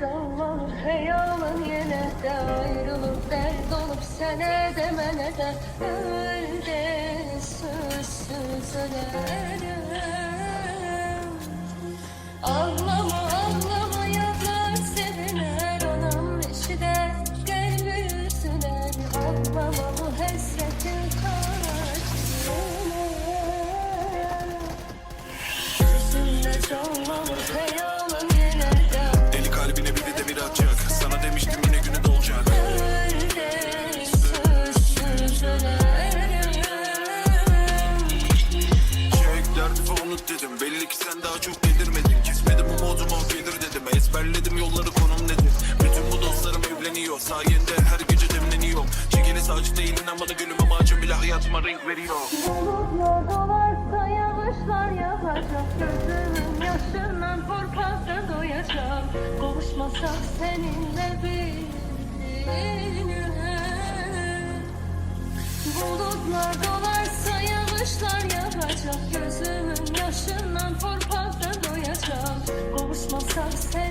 canlanır hayalın yine de ayrılıp dert olup sene de mene de öyle sözsüz ölerim. Ağlama ağlama yazar sevinler anam eşi de gel yüzüne. Ağlama bu hasretin karşısına. Gözümde canlanır hayalın yine de. Deli kalbine biri de bir atacak. Sana demiştim yine günü dolacak. Öyle sözsüz ölerim. Çek derdi ve unut dedim. Belli ki sen daha çok delirmedin. Kesmedim umudumu gelir dedim. Ezberledim yolları konum nedir. Bütün bu dostlarım evleniyor. Sayende her gece demleniyor. Çekili saç değilin ama da gülüm ama acım bile hayatıma renk veriyor. Bulutlar dolarsa yağışlar yağacak. Gözümün yaşından korkakta doyacağım. Kavuşmasak seninle bir gün. Bulutlar dolarsa yağışlar yağacak. Gözümün yaşından korkakta doyacağım. Kavuşmasak seninle